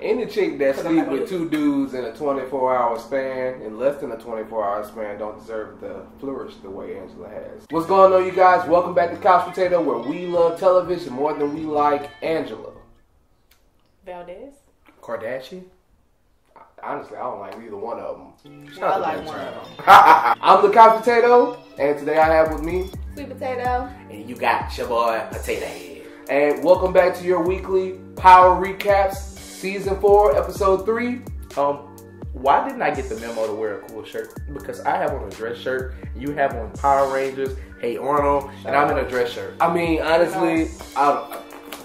Any chick that sleep with two dudes in a 24-hour span, in less than a 24-hour span, don't deserve to flourish the way Angela has. What's going on, you guys? Welcome back to Couch Potato, where we love television more than we like Angela. Valdez? Kardashian? Honestly, I don't like either one of them. I like one of them. I'm the Couch Potato, and today I have with me Sweet Potato. And you got your boy Potato Head. And welcome back to your weekly Power Recaps. Season 4, Episode 3. Why didn't I get the memo to wear a cool shirt? Because I have on a dress shirt, you have on Power Rangers, Hey Arnold, and I'm in a dress shirt. I mean, honestly,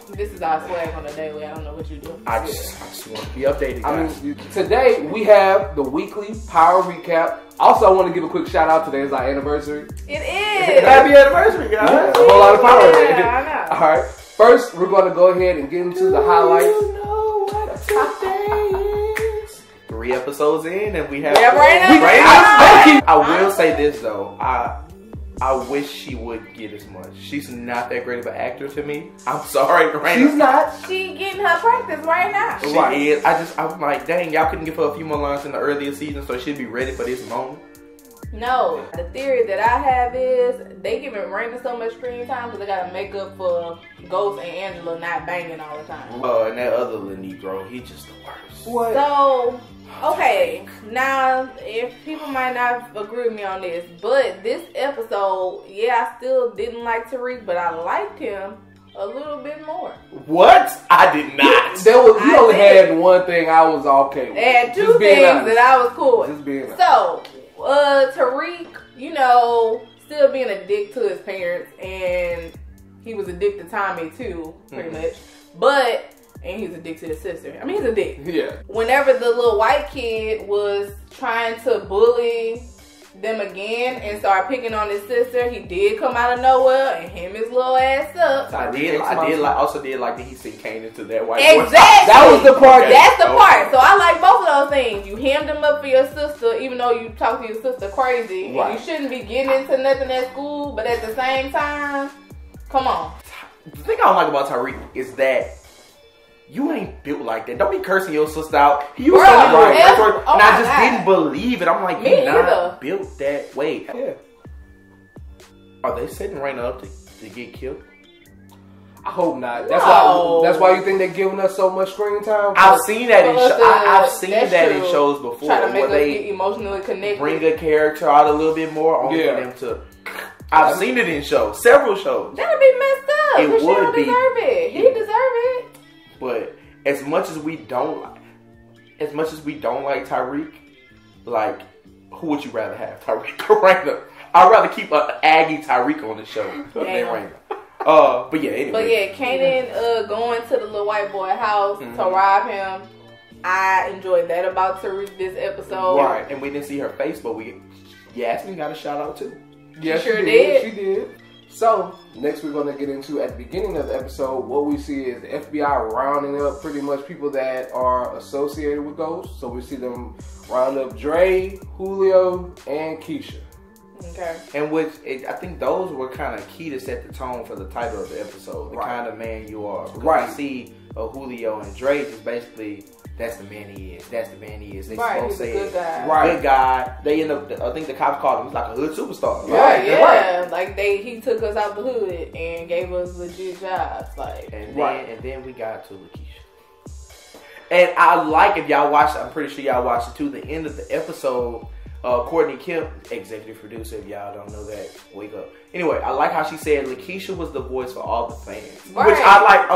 this is our swag on the daily. I don't know what you do. I just want to be updated, guys. I mean, today we have the weekly Power Recap. Also, I want to give a quick shout out. Today is our anniversary. It is! Happy anniversary, guys! Yeah, a whole lot of power. Yeah, I know. All right. First, we're going to go ahead and get into the highlights. You know what today is? 3 episodes in, and we have. Yeah, I will say this though. I wish she would get as much. She's not that great of an actor to me. I'm sorry, Raina. She's not. She getting her practice right now. She is. I'm like, dang, y'all couldn't give her a few more lines in the earlier season, so she'd be ready for this moment. No, the theory that I have is they giving Raina so much screen time because they gotta make up for Ghost and Angela not banging all the time. And that other little Negro, he just the worst. What? So, okay, now if people might not agree with me on this, but this episode, yeah, I still didn't like Tariq, but I liked him a little bit more. What? I did not. He only had one thing I was okay with. They had two things that I was cool with. Just being honest. So, Tariq, you know, still being a dick to his parents, and he was a dick to Tommy too, pretty much. And he's a dick to his sister. I mean, he's a dick. Yeah. Whenever the little white kid was trying to bully them again and start picking on his sister, he did come out of nowhere and hem his little ass up. Also did like that he sent Kane into that white Exactly. That was the part. That's the part. So I like both of those things. You hemmed him up for your sister, even though you talk to your sister crazy. Right. And you shouldn't be getting into nothing at school, but at the same time, come on. The thing I don't like about Tariq is that you ain't built like that. Don't be cursing your sister out. He was and I just didn't believe it. I'm like, you're not built that way. Yeah. Are they setting Raina up to get killed? I hope not. That's why you think they're giving us so much screen time? I've seen that in shows before. Try to make where us get emotionally connected. Bring a character out a little bit more only for them to. I've seen it in shows, several shows. That'd be messed up. It would be. Deserve it. He deserve it. But as much as we don't like Tariq, like, who would you rather have, Tariq or Raina? I'd rather keep an Aggie Tariq on the show than Raina. But yeah, anyway. But yeah, Kanan going to the little white boy house to rob him. I enjoyed that about Tariq this episode. Right, and we didn't see her face, but Yasmin got a shout out too. Yeah, she sure did. She did. So, next we're going to get into, at the beginning of the episode, what we see is the FBI rounding up pretty much people that are associated with Ghost. So we see them round up Dre, Julio, and Keisha. Okay. And I think those were kind of key to set the tone for the title of the episode. The kind of man you are. Because we see Julio and Dre just basically, that's the man he is. That's the man he is. They he's a good guy. Right. Good guy. They end up, I think the cops called him, he's like a hood superstar. Right, yeah. Right. Like he took us out the hood and gave us legit jobs. Like, and then we got to Lakeisha. And I like, if y'all watched, I'm pretty sure y'all watched it too, the end of the episode, Courtney Kemp, executive producer, if y'all don't know that, wake up. Anyway, I like how she said Lakeisha was the voice for all the fans. Right. Which I like.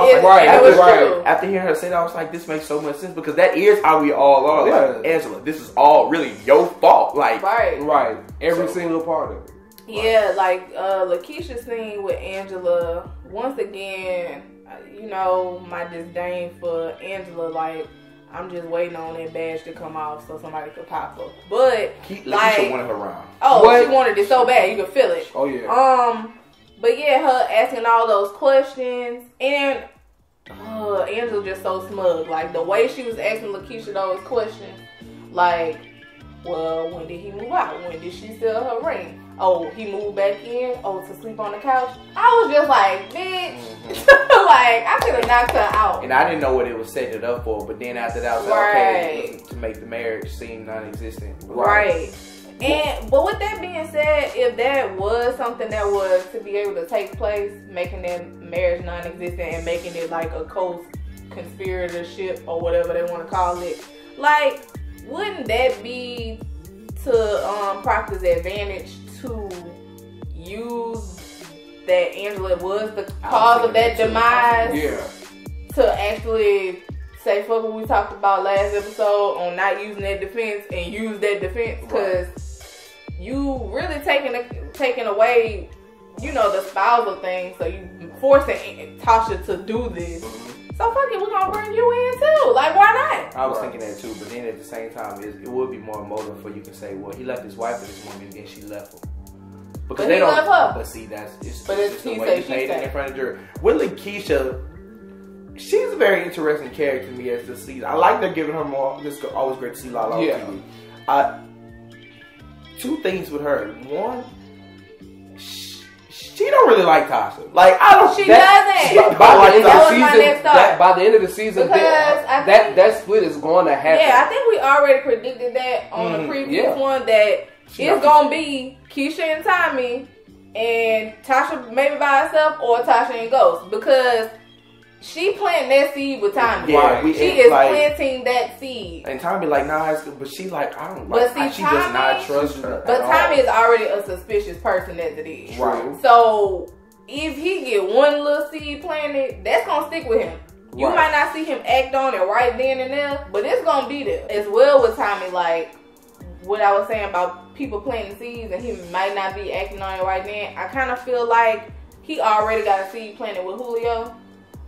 After hearing her say that, I was like, this makes so much sense because that is how we all are. Yeah. Like, Angela, this is all really your fault. Like, right. Every single part of it. Yeah, like Lakeisha's scene with Angela, once again, you know, my disdain for Angela, like, I'm just waiting on that badge to come off so somebody could pop her. But Lakeisha wanted her around. Oh, she wanted it so bad, you could feel it. Oh yeah. But yeah, her asking all those questions, and Angela just so smug. Like the way she was asking Lakeisha those questions, like, well, when did he move out? When did she sell her ring? oh, he moved back in, oh, to sleep on the couch. I was just like, bitch. Like, I could have knocked her out. And I didn't know what it was setting it up for, but then after that, I was like, okay, to make the marriage seem non-existent. Right. But with that being said, if that was something that was to be able to take place, making that marriage non-existent and making it like a co-conspiratorship or whatever they want to call it, like, wouldn't that be to Proctor's advantage to use that Angela was the cause of that demise? Yeah. To actually say fuck what we talked about last episode on not using that defense and use that defense, because you really taking away, you know, the spousal thing. So you forcing Tasha to do this. So fuck it, we're gonna bring you in too. Like, why not? I was thinking that too, but then at the same time, it would be more emotive for you can say, well, he left his wife with this woman, and then she left him. Because they don't. But see, it's just the way you played it in front of the jury. With Lakeisha, she's a very interesting character to me as this season. I like they're giving her more. It's always great to see Lala on TV. Two things with her. One, she don't really like Tasha. Like, I don't. She doesn't. By the end of the season, that split is going to happen. Yeah, I think we already predicted that on the previous one, that it's going to be Keisha and Tommy and Tasha maybe by herself, or Tasha and Ghost, because she planting that seed with Tommy. Yeah, she is planting that seed. And Tommy like, nah, it's good. But she like, I don't like. But see, she does not trust her. But Tommy is already a suspicious person as it is. Right. So if he get one little seed planted, that's gonna stick with him. You might not see him act on it right then and there, but it's gonna be there. As well with Tommy, like what I was saying about people planting seeds and he might not be acting on it right then. I kind of feel like he already got a seed planted with Julio.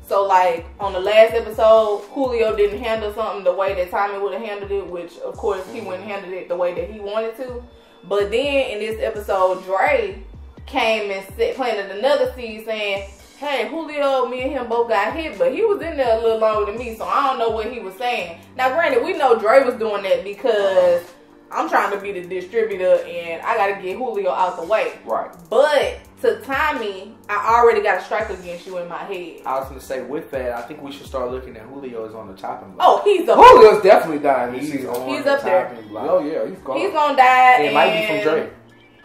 So, like, on the last episode, Julio didn't handle something the way that Tommy would have handled it, which, of course, he wouldn't handle it the way that he wanted to. But then, in this episode, Dre came and planted another seed saying, hey, Julio, me and him both got hit, but he was in there a little longer than me, so I don't know what he was saying. Now, granted, we know Dre was doing that because I'm trying to be the distributor and I got to get Julio out the way. Right. But to Tommy, I already got a strike against you in my head. I was going to say, with that, I think we should start looking at Julio as on the chopping block. Oh, he's up. Julio's definitely dying this season. He's up there. Oh, yeah, he's gone. He's going to die. It might be from Dre.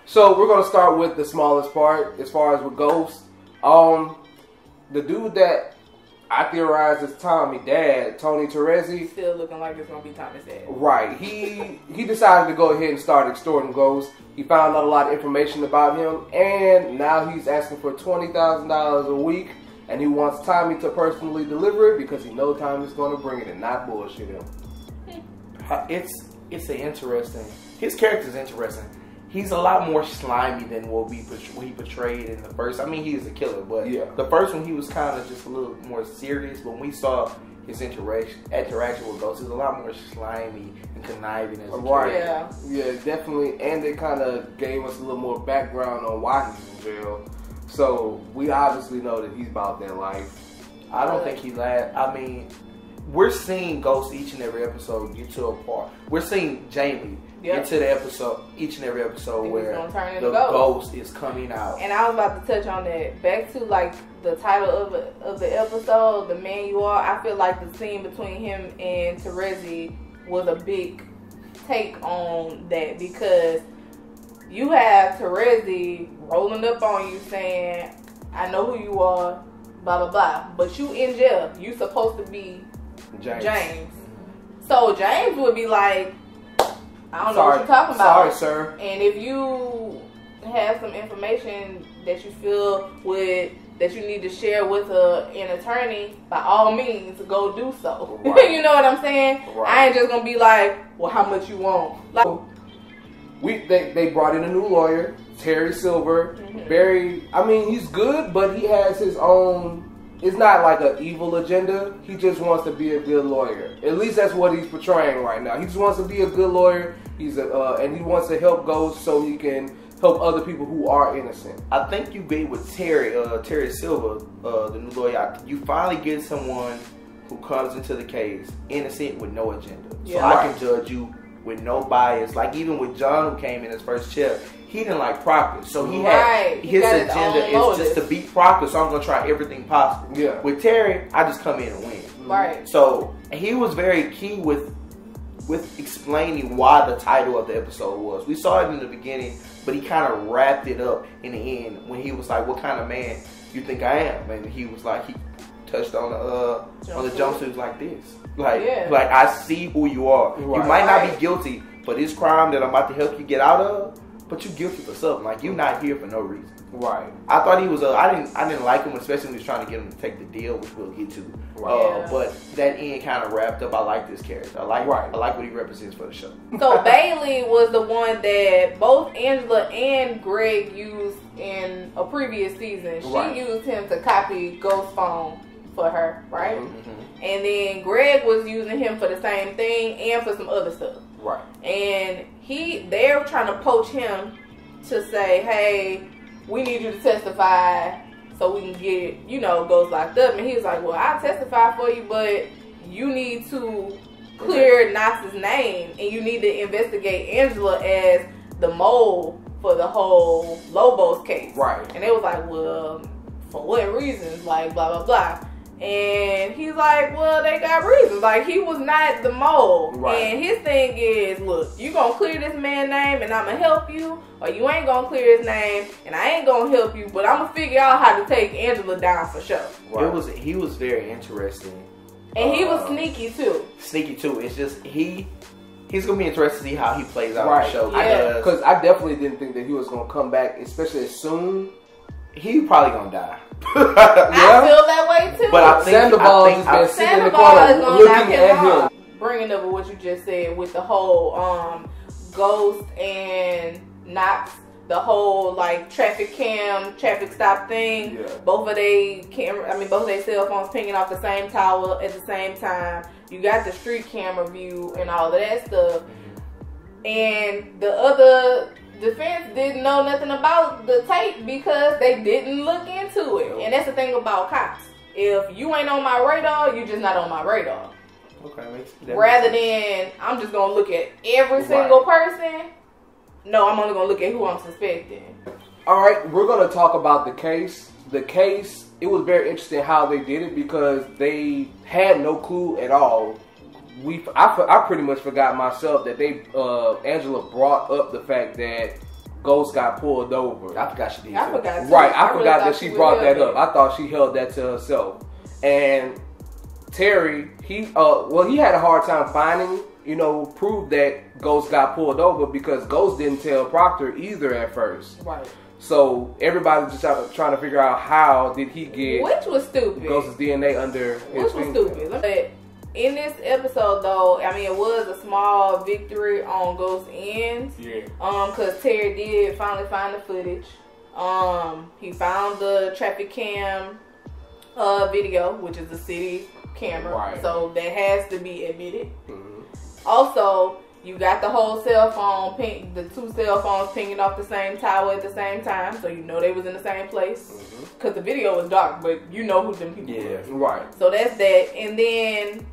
So, we're going to start with the smallest part as far as with Ghost. The dude that I theorized is Tommy's dad, Tony Teresi. Still looking like it's going to be Tommy's dad. Right. He decided to go ahead and start extorting Ghost. He found out a lot of information about him, and now he's asking for $20,000 a week, and he wants Tommy to personally deliver it because he knows Tommy's going to bring it and not bullshit him. It's an interesting. His character's interesting. He's a lot more slimy than what he portrayed in the first. I mean, he is a killer, but the first one he was kind of just a little more serious. When we saw his interaction with Ghost, is a lot more slimy and conniving as a character. Yeah, definitely. And they kind of gave us a little more background on why he's in jail. So we obviously know that he's about that life. I don't think he laughed. I mean, we're seeing Ghost each and every episode get to a part. We're seeing Jamie get to the episode, each and every episode where the ghost is coming out. And I was about to touch on that. Back to like the title of the episode, The Man You Are. I feel like the scene between him and Teresi was a big take on that, because you have Teresi rolling up on you saying, I know who you are, blah blah blah, but you in jail. You supposed to be James. So James would be like, I don't know what you're talking about. Sorry, sir. And if you have some information that you feel that you need to share with an attorney, by all means, go do so. Right. You know what I'm saying? Right. I ain't just gonna be like, well, how much you want? Like, they brought in a new lawyer, Terry Silver. Very, I mean, he's good, but he has his own. It's not like an evil agenda. He just wants to be a good lawyer. At least that's what he's portraying right now. He just wants to be a good lawyer. And he wants to help Ghost so he can help other people who are innocent. I think you get with Terry Silver, the new lawyer. You finally get someone who comes into the case innocent with no agenda. So I can judge you with no bias. Like even with John, who came in his first chair, he didn't like Proctor, so he Right. had He his got his agenda own is motive. just to beat Proctor. So I'm gonna try everything possible. Yeah. With Terry, I just come in and win. Right. So he was very key with explaining why the title of the episode was. We saw it in the beginning, but he kind of wrapped it up in the end when he was like, "What kind of man you think I am?" And he was like, he touched on the jumpsuits like this, like I see who you are. Right. You might not be guilty for this crime that I'm about to help you get out of, but you guilty for something. Like you're not here for no reason. Right. I thought he was. I didn't like him, especially when he was trying to get him to take the deal, which we'll get to. But that end kind of wrapped up. I like this character. I like what he represents for the show. So Bailey was the one that both Angela and Greg used in a previous season. She used him to copy Ghost's phone for her, right? Mm-hmm. And then Greg was using him for the same thing and for some other stuff. Right. And they're trying to poach him to say, hey, we need you to testify so we can get, Ghost locked up. And he was like, well, I'll testify for you, but you need to clear Knox's name and you need to investigate Angela as the mole for the whole Lobos case. Right. And they was like, well, for what reasons? Like, blah, blah, blah. And he's like, well, they got reasons. Like, he was not the mole. Right. And his thing is, look, you gonna clear this man's name and I'm gonna help you, or you ain't gonna clear his name and I ain't gonna help you, but I'm gonna figure out how to take Angela down for sure. Right. He was very interesting. And he was sneaky too. It's just, he's gonna be interested to see how he plays out on the show. Yeah. Because I definitely didn't think that he was gonna come back, especially as soon. He probably gonna die. I feel that way too. But I think Sandoval has been sitting in the corner looking at him. Bringing up what you just said with the whole Ghost and Knox, the whole like traffic stop thing. Yeah. Both of their cell phones pinging off the same tower at the same time. You got the street camera view and all of that stuff. And the other defense didn't know nothing about the tape because they didn't look into it. And that's the thing about cops. If you ain't on my radar, you just not on my radar. Okay, Rather than I'm just gonna look at every single person. No, I'm only gonna look at who I'm suspecting. All right, we're gonna talk about the case. The case, it was very interesting how they did it because they had no clue at all. I pretty much forgot myself that Angela brought up the fact that Ghost got pulled over. I forgot she did. I forgot too. Right, I really forgot that she brought that up. I thought she held that to herself. And Terry, he had a hard time finding, proof that Ghost got pulled over because Ghost didn't tell Proctor either at first. Right. So everybody just trying to figure out how did he get which was stupid. Ghost's DNA under his finger. Which was stupid. But in this episode, though, I mean, it was a small victory on Ghost's end. Yeah. Because Terry did finally find the footage. He found the traffic cam video, which is the city camera. Right. So that has to be admitted. Mm-hmm. Also, you got the whole cell phone the two cell phones pinging off the same tower at the same time, so you know they was in the same place. Because the video was dark, but you know who them people were. Right. So that's that. And then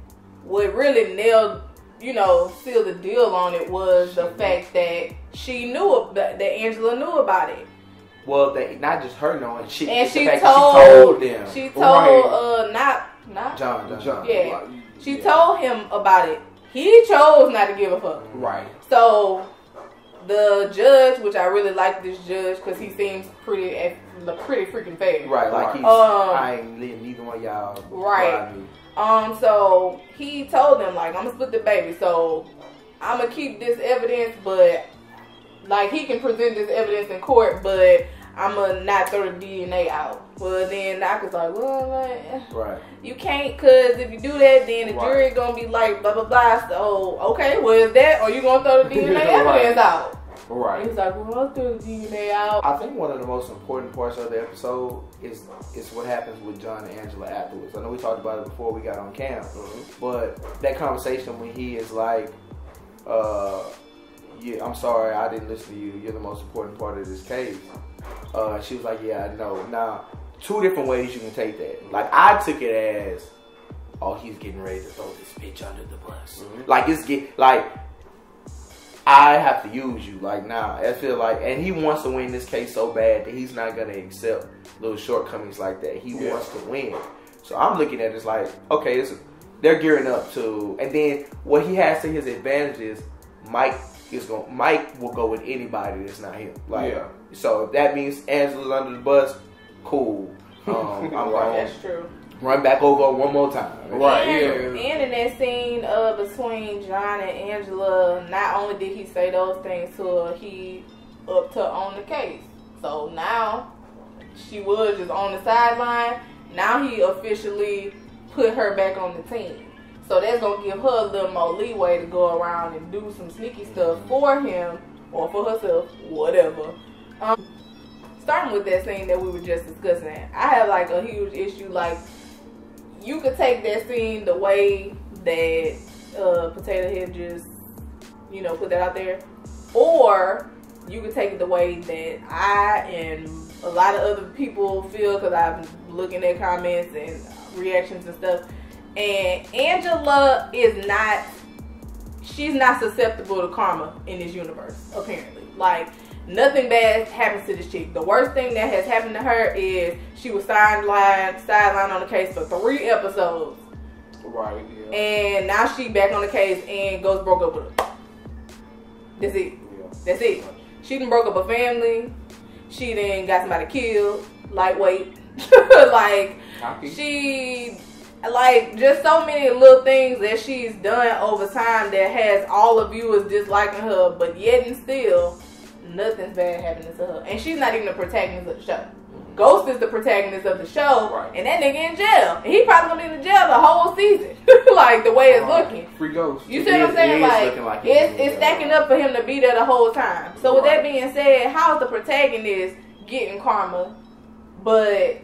what really sealed the deal on it was the fact that she knew that Angela knew about it. Well, not just her knowing, she told them. She told not John. Yeah. She told him about it. He chose not to give a fuck. Right. So the judge, which I really like this judge because he seems pretty freaking fair. Right, like I ain't letting neither one of y'all. Right. So he told them like, I'm gonna split the baby, so I'm gonna keep this evidence, but like he can present this evidence in court, but I'm gonna not throw the DNA out. Well, then Doc was like, well, you can't, cause if you do that, then the jury gonna be like, blah blah blah. So okay, well, is that, or you gonna throw the DNA evidence out? Right. He's like, well, I'll throw the DNA out. I think one of the most important parts of the episode is what happens with John and Angela afterwards. I know we talked about it before we got on cam, but that conversation when he is like, yeah, I'm sorry, I didn't listen to you. You're the most important part of this case. She was like, yeah, I know. Now, two different ways you can take that. Like, I took it as, oh, he's getting ready to throw this bitch under the bus. Like, I have to use you. Like, nah, I feel like, and he wants to win this case so bad that he's not gonna accept little shortcomings like that. He wants to win. So I'm looking at it as like, okay, they're gearing up to, and then what he has to his advantage is Mike will go with anybody that's not him. Like, so if that means Angela's under the bus, cool. I'm right. That's true. Run back over one more time. Right. And in that scene between John and Angela, not only did he say those things to her, he upped her on the case. So now she was just on the sideline. Now he officially put her back on the team. So that's going to give her a little more leeway to go around and do some sneaky stuff for him or for herself, whatever. Starting with that scene that we were just discussing, I have like a huge issue. Like, you could take that scene the way that Potato Head just, put that out there. Or you could take it the way that I and a lot of other people feel, because I've been looking at comments and reactions and stuff. And Angela she's not susceptible to karma in this universe, apparently. Like, nothing bad happens to this chick. The worst thing that has happened to her is she was sidelined on the case for 3 episodes. Right, yeah. And now she back on the case and goes broke up with her. That's it. Yeah. That's it. She done broke up a family. She done got somebody killed. Lightweight. Like, she... Like, just so many little things that she's done over time that has all of viewers disliking her, but yet and still, nothing's bad happening to her. And she's not even the protagonist of the show. Ghost is the protagonist of the show, and that nigga in jail. And he probably gonna be in jail the whole season. Like, the way it's looking. Free Ghost. You see what I'm saying? Like it's stacking up for him to be there the whole time. So with that being said, how is the protagonist getting karma, but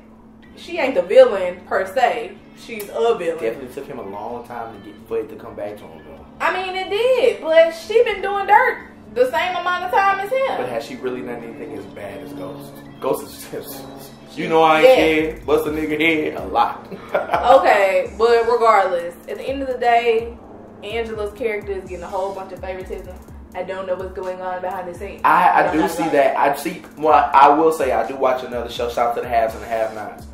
she ain't the villain per se? She's a villain. Definitely took him a long time for it to come back to him, though. I mean, it did, but she been doing dirt the same amount of time as him. But has she really done anything as bad as Ghost? Ghost is just, I ain't scared. Bust a nigga head a lot. Okay, but regardless, at the end of the day, Angela's character is getting a whole bunch of favoritism. I don't know what's going on behind the scenes. I do see that. I will say I do watch another show, Shout Out to the Haves and the Have-Nots.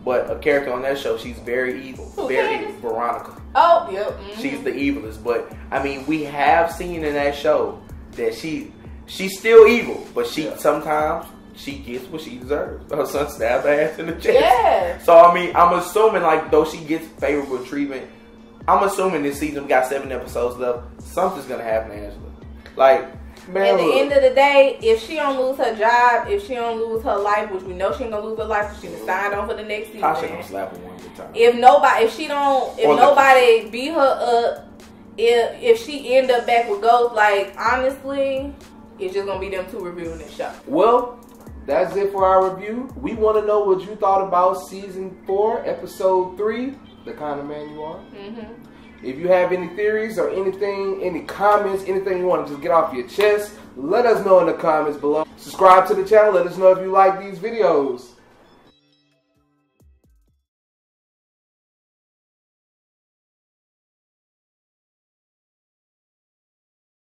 But a character on that show, she's very evil. Very evil. Veronica. Oh, yep. Mm-hmm. She's the evilest. But, I mean, we have seen in that show that she's still evil. But sometimes she gets what she deserves. Her son stabbed her ass in the chest. Yeah. So, I mean, I'm assuming, like, though she gets favorable treatment, I'm assuming this season, we got 7 episodes left, something's going to happen to Angela. Like, man, at the end of the day, if she don't lose her job, if she don't lose her life, which we know she ain't gonna lose her life, because she done signed on for the next season. Tasha gonna slap her one good time. If nobody beat her up, if she end up back with Ghost, like, honestly, it's just gonna be them 2 reviewing this show. Well, that's it for our review. We want to know what you thought about season 4, episode 3, The Kind of Man You Are. Mm-hmm. If you have any theories or anything, any comments, anything you want to just get off your chest, let us know in the comments below. Subscribe to the channel. Let us know if you like these videos.